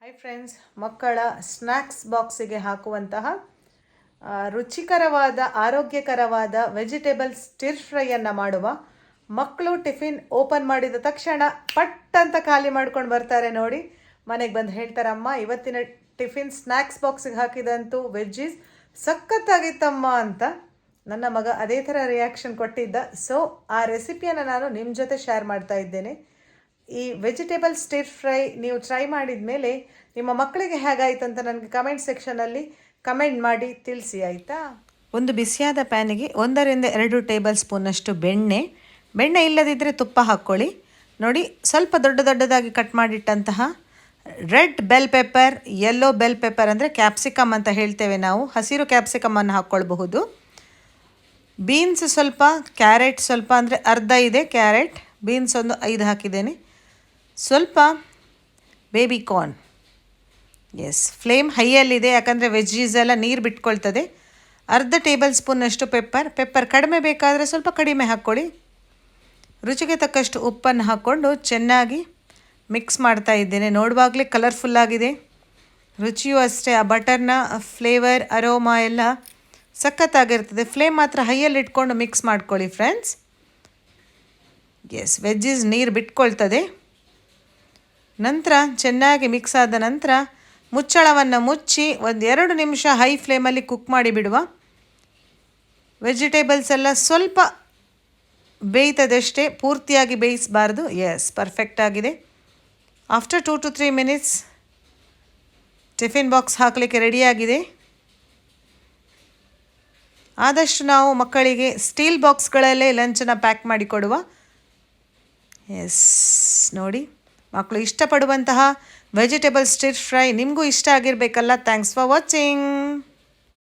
Hi friends, ಮಕ್ಕಳ snacks ಬಾಕ್ಸಿಗೆ ಹಾಕುವಂತಹ ರುಚಿಕರವಾದ ಆರೋಗ್ಯಕರವಾದ ವೆಜಿಟೇಬಲ್ ಸ್ಟಿರ್ ಫ್ರೈಯನ್ನು ಮಾಡುವ. ಮಕ್ಕಳು ಟಿಫಿನ್ ಓಪನ್ ಮಾಡಿದ ತಕ್ಷಣ ಪಟ್ ಅಂತ ಖಾಲಿ ಮಾಡ್ಕೊಂಡು ಬರ್ತಾರೆ ನೋಡಿ. ಮನೆಗೆ ಬಂದು ಹೇಳ್ತಾರಮ್ಮ, ಇವತ್ತಿನ ಟಿಫಿನ್ ಸ್ನ್ಯಾಕ್ಸ್ ಬಾಕ್ಸಿಗೆ ಹಾಕಿದಂತೂ ವೆಜ್ಜೀಸ್ ಸಖತ್ತಾಗಿತ್ತಮ್ಮ ಅಂತ. ನನ್ನ ಮಗ ಅದೇ ಥರ ರಿಯಾಕ್ಷನ್ ಕೊಟ್ಟಿದ್ದ. ಸೊ ಆ ರೆಸಿಪಿಯನ್ನು ನಾನು ನಿಮ್ಮ ಜೊತೆ ಶೇರ್ ಮಾಡ್ತಾ ಇದ್ದೇನೆ. ಈ ವೆಜಿಟೇಬಲ್ ಸ್ಟಿರ್ ಫ್ರೈ ನೀವು ಟ್ರೈ ಮಾಡಿದ ಮೇಲೆ ನಿಮ್ಮ ಮಕ್ಕಳಿಗೆ ಹೇಗಾಯಿತು ಅಂತ ನನಗೆ ಕಮೆಂಟ್ ಸೆಕ್ಷನಲ್ಲಿ ಕಮೆಂಟ್ ಮಾಡಿ ತಿಳಿಸಿ, ಆಯಿತಾ. ಒಂದು ಬಿಸಿಯಾದ ಪ್ಯಾನಿಗೆ 1-2 ಟೇಬಲ್ ಸ್ಪೂನಷ್ಟು ಬೆಣ್ಣೆ ಇಲ್ಲದಿದ್ದರೆ ತುಪ್ಪ ಹಾಕ್ಕೊಳ್ಳಿ. ನೋಡಿ, ಸ್ವಲ್ಪ ದೊಡ್ಡದಾಗಿ ಕಟ್ ಮಾಡಿಟ್ಟಂತಹ red bell pepper, yellow bell pepper ಅಂದರೆ ಕ್ಯಾಪ್ಸಿಕಮ್ ಅಂತ ಹೇಳ್ತೇವೆ ನಾವು, ಹಸಿರು ಕ್ಯಾಪ್ಸಿಕಮನ್ನು ಹಾಕ್ಕೊಳ್ಬಹುದು. ಬೀನ್ಸ್ ಸ್ವಲ್ಪ, ಕ್ಯಾರೆಟ್ ಸ್ವಲ್ಪ ಅಂದರೆ ಅರ್ಧ ಇದೆ ಕ್ಯಾರೆಟ್, ಬೀನ್ಸ್ ಒಂದು 5 ಹಾಕಿದ್ದೇನೆ. ಸ್ವಲ್ಪ ಬೇಬಿ ಕಾರ್ನ್. ಎಸ್, ಫ್ಲೇಮ್ ಹೈಯಲ್ಲಿದೆ, ಯಾಕಂದರೆ ವೆಜ್ಜೀಸ್ ಎಲ್ಲ ನೀರು ಬಿಟ್ಕೊಳ್ತದೆ. ಅರ್ಧ ಟೇಬಲ್ ಸ್ಪೂನಷ್ಟು ಪೆಪ್ಪರ್ ಕಡಿಮೆ ಬೇಕಾದರೆ ಸ್ವಲ್ಪ ಕಡಿಮೆ ಹಾಕ್ಕೊಳ್ಳಿ. ರುಚಿಗೆ ತಕ್ಕಷ್ಟು ಉಪ್ಪನ್ನು ಹಾಕ್ಕೊಂಡು ಚೆನ್ನಾಗಿ ಮಿಕ್ಸ್ ಮಾಡ್ತಾ ಇದ್ದೇನೆ. ನೋಡುವಾಗಲೇ ಕಲರ್ಫುಲ್ಲಾಗಿದೆ, ರುಚಿಯೂ ಅಷ್ಟೇ. ಆ ಬಟರ್ನ ಫ್ಲೇವರ್, ಅರೋಮಾ ಎಲ್ಲ ಸಖತ್ತಾಗಿರ್ತದೆ. ಫ್ಲೇಮ್ ಮಾತ್ರ ಹೈಯಲ್ಲಿ ಇಟ್ಕೊಂಡು ಮಿಕ್ಸ್ ಮಾಡ್ಕೊಳ್ಳಿ ಫ್ರೆಂಡ್ಸ್. ಎಸ್, ವೆಜ್ಜೀಸ್ ನೀರು ಬಿಟ್ಕೊಳ್ತದೆ. ನಂತರ ಚೆನ್ನಾಗಿ ಮಿಕ್ಸ್ ಆದ ನಂತರ ಮುಚ್ಚಳವನ್ನು ಮುಚ್ಚಿ 1-2 ನಿಮಿಷ ಹೈ ಫ್ಲೇಮಲ್ಲಿ ಕುಕ್ ಮಾಡಿ ಬಿಡುವ. ವೆಜಿಟೇಬಲ್ಸ್ ಎಲ್ಲ ಸ್ವಲ್ಪ ಬೇಯ್ತದಷ್ಟೇ, ಪೂರ್ತಿಯಾಗಿ ಬೇಯಿಸಬಾರ್ದು. ಎಸ್, ಪರ್ಫೆಕ್ಟ್ ಆಗಿದೆ. After 2 to 3 minutes tiffin box ಹಾಕಲಿಕ್ಕೆ ರೆಡಿಯಾಗಿದೆ. ಆದಷ್ಟು ನಾವು ಮಕ್ಕಳಿಗೆ ಸ್ಟೀಲ್ ಬಾಕ್ಸ್ಗಳಲ್ಲೇ ಲಂಚನ್ನು ಪ್ಯಾಕ್ ಮಾಡಿ ಕೊಡುವ. ಎಸ್, ನೋಡಿ, ಮಕ್ಕಳು ಇಷ್ಟಪಡುವಂತಹ ವೆಜಿಟೇಬಲ್ ಸ್ಟಿರ್ ಫ್ರೈ ನಿಮಗೂ ಇಷ್ಟ ಆಗಿರಬೇಕಲ್ಲ. Thanks for watching.